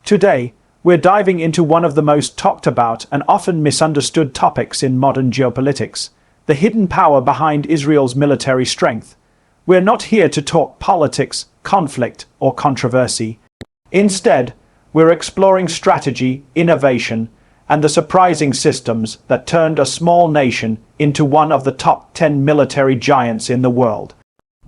Today, we're diving into one of the most talked about and often misunderstood topics in modern geopolitics, the hidden power behind Israel's military strength. We're not here to talk politics, conflict, or controversy. Instead, we're exploring strategy, innovation, and the surprising systems that turned a small nation into one of the top 10 military giants in the world.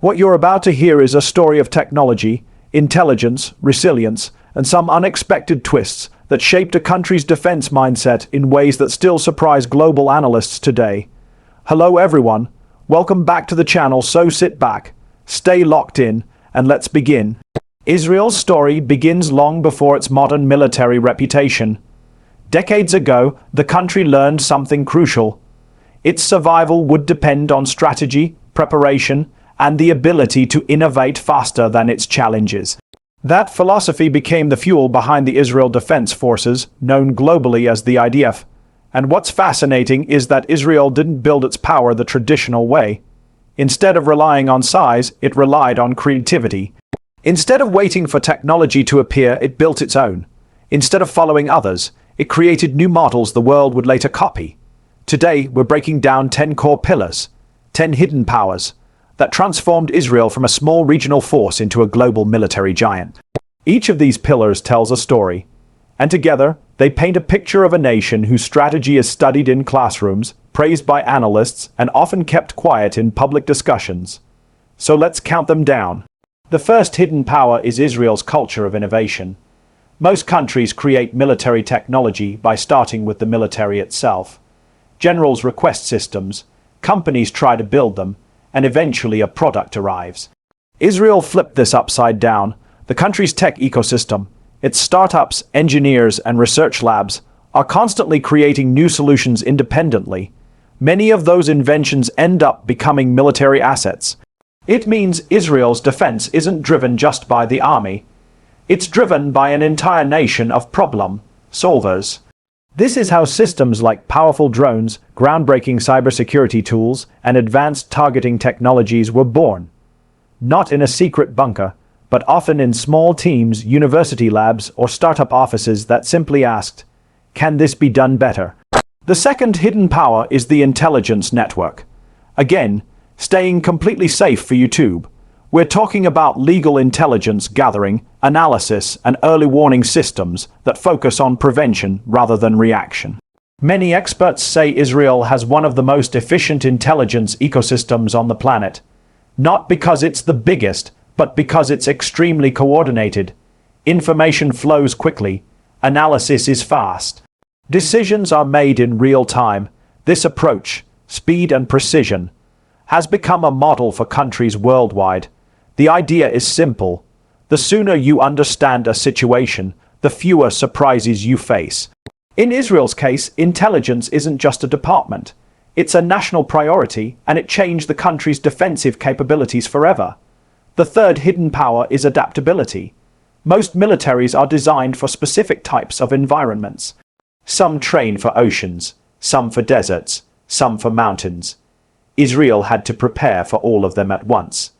What you're about to hear is a story of technology, intelligence, resilience, and some unexpected twists that shaped a country's defense mindset in ways that still surprise global analysts today. Hello everyone, welcome back to the channel, so sit back, stay locked in, and let's begin. Israel's story begins long before its modern military reputation. Decades ago, the country learned something crucial. Its survival would depend on strategy, preparation, and the ability to innovate faster than its challenges. That philosophy became the fuel behind the Israel Defense Forces, known globally as the IDF. And what's fascinating is that Israel didn't build its power the traditional way. Instead of relying on size, it relied on creativity. Instead of waiting for technology to appear, it built its own. Instead of following others, it created new models the world would later copy. Today, we're breaking down 10 core pillars, 10 hidden powers, that transformed Israel from a small regional force into a global military giant. Each of these pillars tells a story, and together, they paint a picture of a nation whose strategy is studied in classrooms, praised by analysts, and often kept quiet in public discussions. So let's count them down. The first hidden power is Israel's culture of innovation. Most countries create military technology by starting with the military itself. Generals request systems, companies try to build them, and eventually a product arrives. Israel flipped this upside down. The country's tech ecosystem, its startups, engineers, and research labs, are constantly creating new solutions independently. Many of those inventions end up becoming military assets. It means Israel's defense isn't driven just by the army. It's driven by an entire nation of problem solvers. This is how systems like powerful drones, groundbreaking cybersecurity tools, and advanced targeting technologies were born. Not in a secret bunker, but often in small teams, university labs, or startup offices that simply asked, "Can this be done better?" The second hidden power is the intelligence network. Again, staying completely safe for YouTube. We're talking about legal intelligence gathering, analysis, and early warning systems that focus on prevention rather than reaction. Many experts say Israel has one of the most efficient intelligence ecosystems on the planet. Not because it's the biggest, but because it's extremely coordinated. Information flows quickly. Analysis is fast. Decisions are made in real time. This approach, speed and precision, has become a model for countries worldwide. The idea is simple. The sooner you understand a situation, the fewer surprises you face. In Israel's case, intelligence isn't just a department. It's a national priority, and it changed the country's defensive capabilities forever. The third hidden power is adaptability. Most militaries are designed for specific types of environments. Some train for oceans, some for deserts, some for mountains. Israel had to prepare for all of them at once.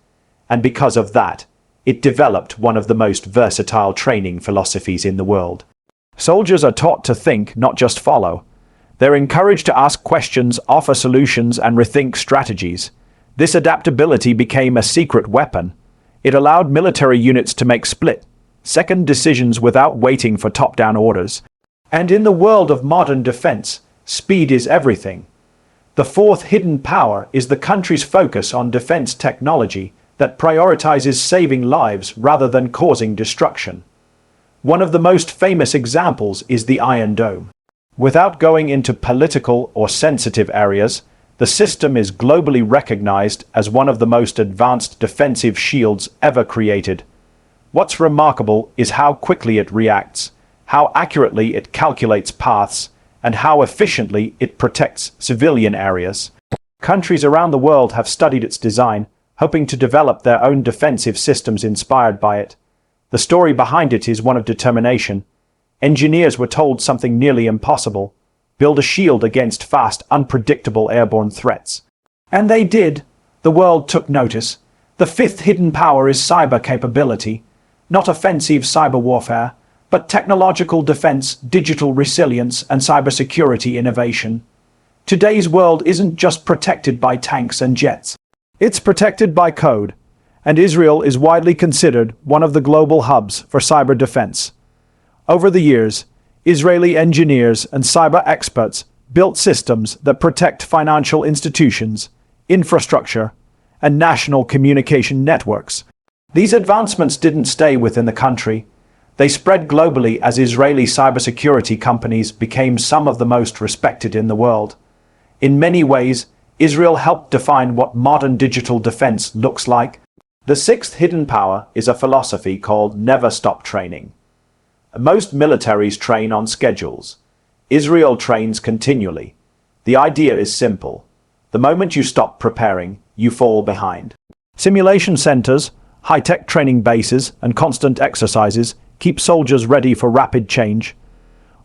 And because of that, it developed one of the most versatile training philosophies in the world. Soldiers are taught to think, not just follow. They're encouraged to ask questions, offer solutions, and rethink strategies. This adaptability became a secret weapon. It allowed military units to make split-second decisions without waiting for top-down orders. And in the world of modern defense, speed is everything. The fourth hidden power is the country's focus on defense technology that prioritizes saving lives rather than causing destruction. One of the most famous examples is the Iron Dome. Without going into political or sensitive areas, the system is globally recognized as one of the most advanced defensive shields ever created. What's remarkable is how quickly it reacts, how accurately it calculates paths, and how efficiently it protects civilian areas. Countries around the world have studied its design, hoping to develop their own defensive systems inspired by it. The story behind it is one of determination. Engineers were told something nearly impossible: build a shield against fast, unpredictable airborne threats. And they did. The world took notice. The fifth hidden power is cyber capability. Not offensive cyber warfare, but technological defense, digital resilience, and cybersecurity innovation. Today's world isn't just protected by tanks and jets. It's protected by code, and Israel is widely considered one of the global hubs for cyber defense. Over the years, Israeli engineers and cyber experts built systems that protect financial institutions, infrastructure, and national communication networks. These advancements didn't stay within the country. They spread globally as Israeli cybersecurity companies became some of the most respected in the world. In many ways, Israel helped define what modern digital defense looks like. The sixth hidden power is a philosophy called never stop training. Most militaries train on schedules. Israel trains continually. The idea is simple. The moment you stop preparing, you fall behind. Simulation centers, high-tech training bases, and constant exercises keep soldiers ready for rapid change.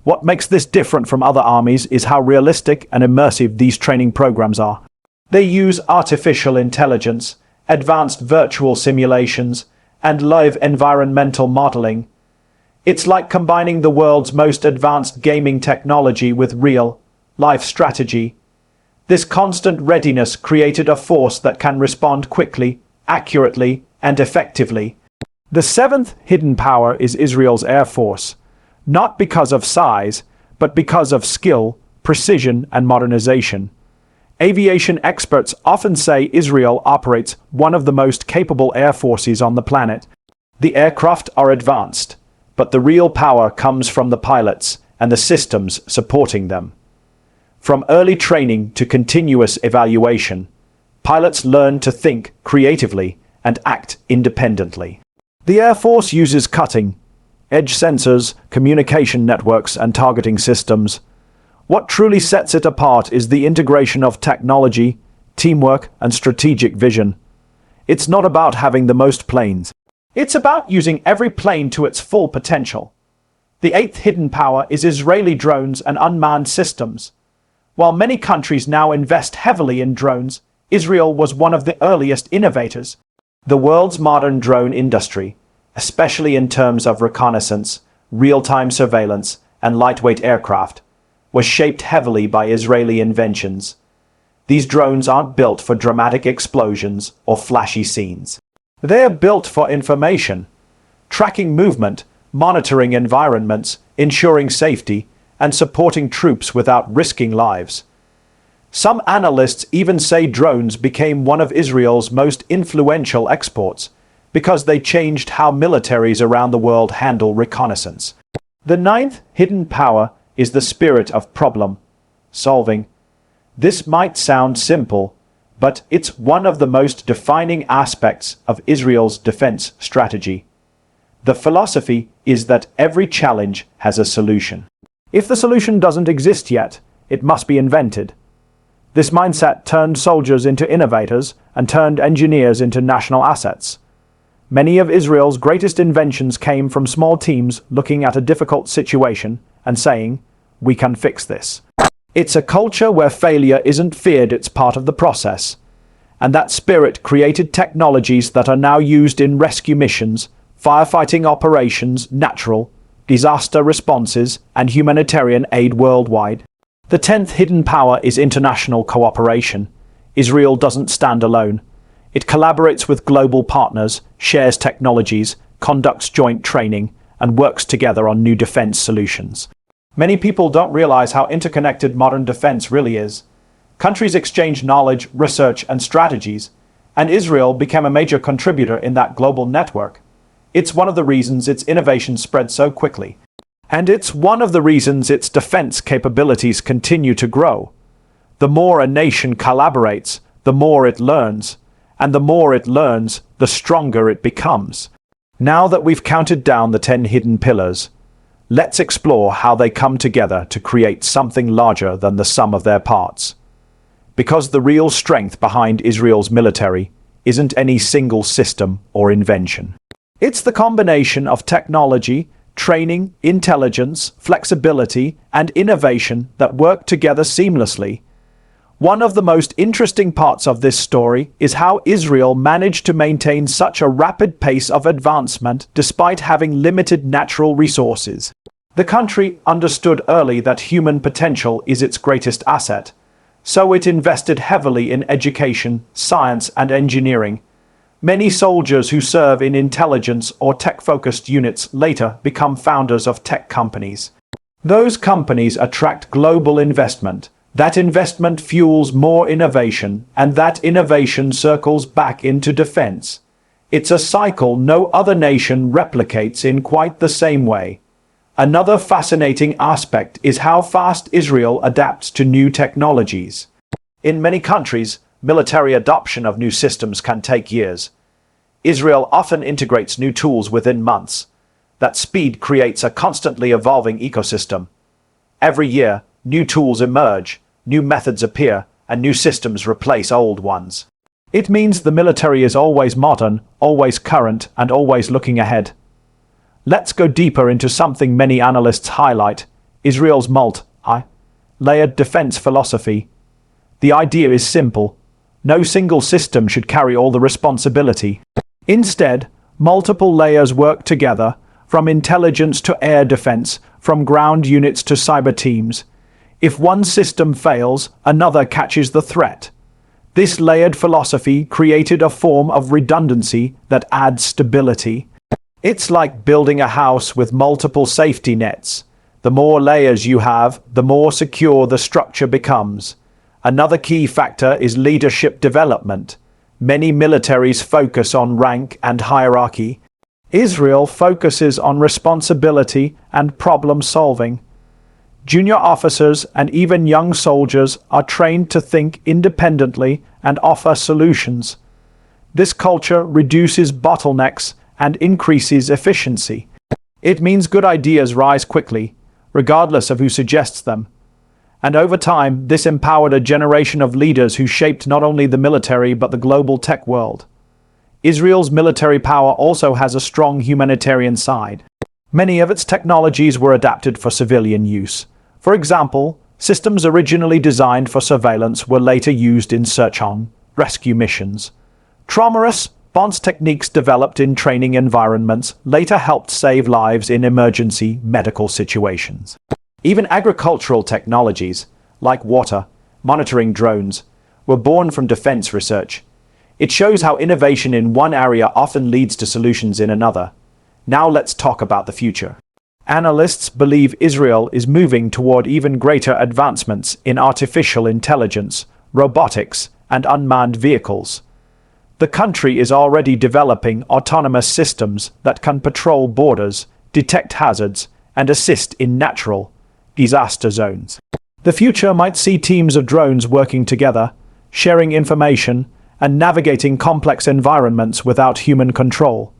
What makes this different from other armies is how realistic and immersive these training programs are. They use artificial intelligence, advanced virtual simulations, and live environmental modeling. It's like combining the world's most advanced gaming technology with real-life strategy. This constant readiness created a force that can respond quickly, accurately, and effectively. The seventh hidden power is Israel's Air Force, not because of size, but because of skill, precision, and modernization. Aviation experts often say Israel operates one of the most capable air forces on the planet. The aircraft are advanced, but the real power comes from the pilots and the systems supporting them. From early training to continuous evaluation, pilots learn to think creatively and act independently. The Air Force uses cutting-edge sensors, communication networks, and targeting systems. What truly sets it apart is the integration of technology, teamwork, and strategic vision. It's not about having the most planes. It's about using every plane to its full potential. The eighth hidden power is Israeli drones and unmanned systems. While many countries now invest heavily in drones, Israel was one of the earliest innovators. The world's modern drone industry, especially in terms of reconnaissance, real-time surveillance, and lightweight aircraft, was shaped heavily by Israeli inventions. These drones aren't built for dramatic explosions or flashy scenes. They are built for information, tracking movement, monitoring environments, ensuring safety, and supporting troops without risking lives. Some analysts even say drones became one of Israel's most influential exports because they changed how militaries around the world handle reconnaissance. The ninth hidden power is the spirit of problem-solving. This might sound simple, but it's one of the most defining aspects of Israel's defense strategy. The philosophy is that every challenge has a solution. If the solution doesn't exist yet, it must be invented. This mindset turned soldiers into innovators and turned engineers into national assets. Many of Israel's greatest inventions came from small teams looking at a difficult situation and saying, "We can fix this." It's a culture where failure isn't feared, it's part of the process. And that spirit created technologies that are now used in rescue missions, firefighting operations, natural disaster responses, and humanitarian aid worldwide. The 10th hidden power is international cooperation. Israel doesn't stand alone. It collaborates with global partners, shares technologies, conducts joint training, and works together on new defense solutions. Many people don't realize how interconnected modern defense really is. Countries exchange knowledge, research, and strategies, and Israel became a major contributor in that global network. It's one of the reasons its innovation spread so quickly. And it's one of the reasons its defense capabilities continue to grow. The more a nation collaborates, the more it learns, and the more it learns, the stronger it becomes. Now that we've counted down the 10 hidden pillars, let's explore how they come together to create something larger than the sum of their parts. Because the real strength behind Israel's military isn't any single system or invention. It's the combination of technology, training, intelligence, flexibility, and innovation that work together seamlessly. One of the most interesting parts of this story is how Israel managed to maintain such a rapid pace of advancement despite having limited natural resources. The country understood early that human potential is its greatest asset, so it invested heavily in education, science, and engineering. Many soldiers who serve in intelligence or tech-focused units later become founders of tech companies. Those companies attract global investment. That investment fuels more innovation, and that innovation circles back into defense. It's a cycle no other nation replicates in quite the same way. Another fascinating aspect is how fast Israel adapts to new technologies. In many countries, military adoption of new systems can take years. Israel often integrates new tools within months. That speed creates a constantly evolving ecosystem. Every year, new tools emerge, new methods appear, and new systems replace old ones. It means the military is always modern, always current, and always looking ahead. Let's go deeper into something many analysts highlight: Israel's multi-layered defense philosophy. The idea is simple. No single system should carry all the responsibility. Instead, multiple layers work together, from intelligence to air defense, from ground units to cyber teams. If one system fails, another catches the threat. This layered philosophy created a form of redundancy that adds stability. It's like building a house with multiple safety nets. The more layers you have, the more secure the structure becomes. Another key factor is leadership development. Many militaries focus on rank and hierarchy. Israel focuses on responsibility and problem solving. Junior officers and even young soldiers are trained to think independently and offer solutions. This culture reduces bottlenecks and increases efficiency. It means good ideas rise quickly, regardless of who suggests them. And over time, this empowered a generation of leaders who shaped not only the military but the global tech world. Israel's military power also has a strong humanitarian side. Many of its technologies were adapted for civilian use. For example, systems originally designed for surveillance were later used in search and rescue missions. Trauma response techniques developed in training environments later helped save lives in emergency medical situations. Even agricultural technologies, like water monitoring drones, were born from defense research. It shows how innovation in one area often leads to solutions in another. Now let's talk about the future. Analysts believe Israel is moving toward even greater advancements in artificial intelligence, robotics, and unmanned vehicles. The country is already developing autonomous systems that can patrol borders, detect hazards, and assist in natural disaster zones. The future might see teams of drones working together, sharing information, and navigating complex environments without human control.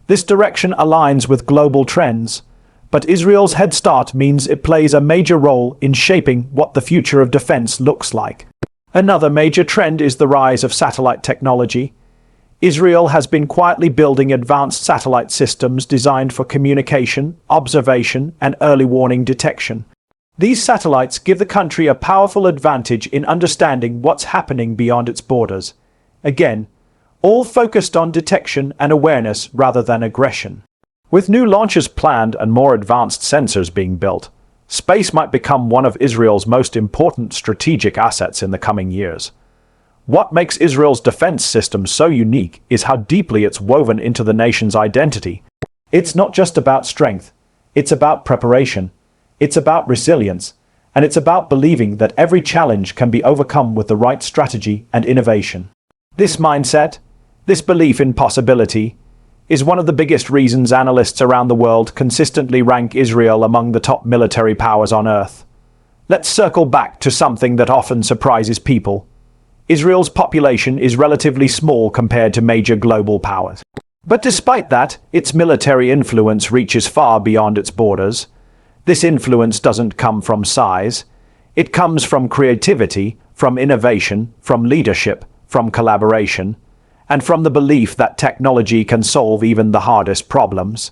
This direction aligns with global trends, but Israel's head start means it plays a major role in shaping what the future of defense looks like. Another major trend is the rise of satellite technology. Israel has been quietly building advanced satellite systems designed for communication, observation, and early warning detection. These satellites give the country a powerful advantage in understanding what's happening beyond its borders. Again, all focused on detection and awareness rather than aggression. With new launches planned and more advanced sensors being built, space might become one of Israel's most important strategic assets in the coming years. What makes Israel's defense system so unique is how deeply it's woven into the nation's identity. It's not just about strength, it's about preparation, it's about resilience, and it's about believing that every challenge can be overcome with the right strategy and innovation. This mindset, this belief in possibility, is one of the biggest reasons analysts around the world consistently rank Israel among the top military powers on Earth. Let's circle back to something that often surprises people. Israel's population is relatively small compared to major global powers. But despite that, its military influence reaches far beyond its borders. This influence doesn't come from size. It comes from creativity, from innovation, from leadership, from collaboration, and from the belief that technology can solve even the hardest problems.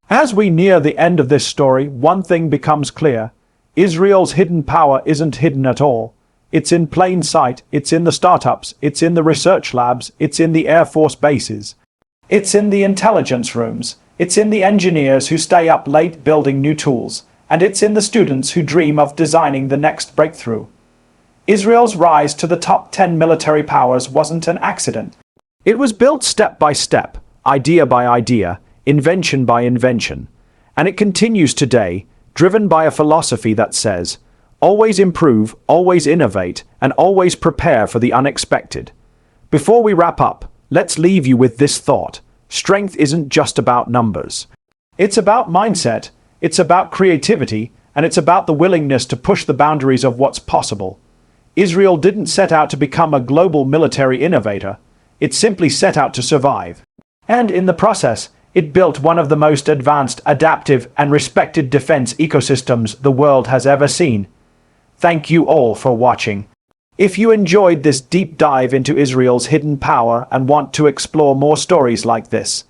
As we near the end of this story, one thing becomes clear. Israel's hidden power isn't hidden at all. It's in plain sight, it's in the startups, it's in the research labs, it's in the Air Force bases. It's in the intelligence rooms, it's in the engineers who stay up late building new tools, and it's in the students who dream of designing the next breakthrough. Israel's rise to the top 10 military powers wasn't an accident. It was built step by step, idea by idea, invention by invention. And it continues today, driven by a philosophy that says, always improve, always innovate, and always prepare for the unexpected. Before we wrap up, let's leave you with this thought. Strength isn't just about numbers. It's about mindset, it's about creativity, and it's about the willingness to push the boundaries of what's possible. Israel didn't set out to become a global military innovator. It simply set out to survive. And in the process, it built one of the most advanced, adaptive, and respected defense ecosystems the world has ever seen. Thank you all for watching. If you enjoyed this deep dive into Israel's hidden power and want to explore more stories like this,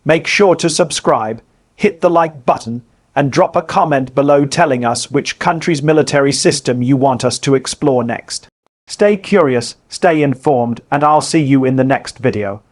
make sure to subscribe, hit the like button, and drop a comment below telling us which country's military system you want us to explore next. Stay curious, stay informed, and I'll see you in the next video.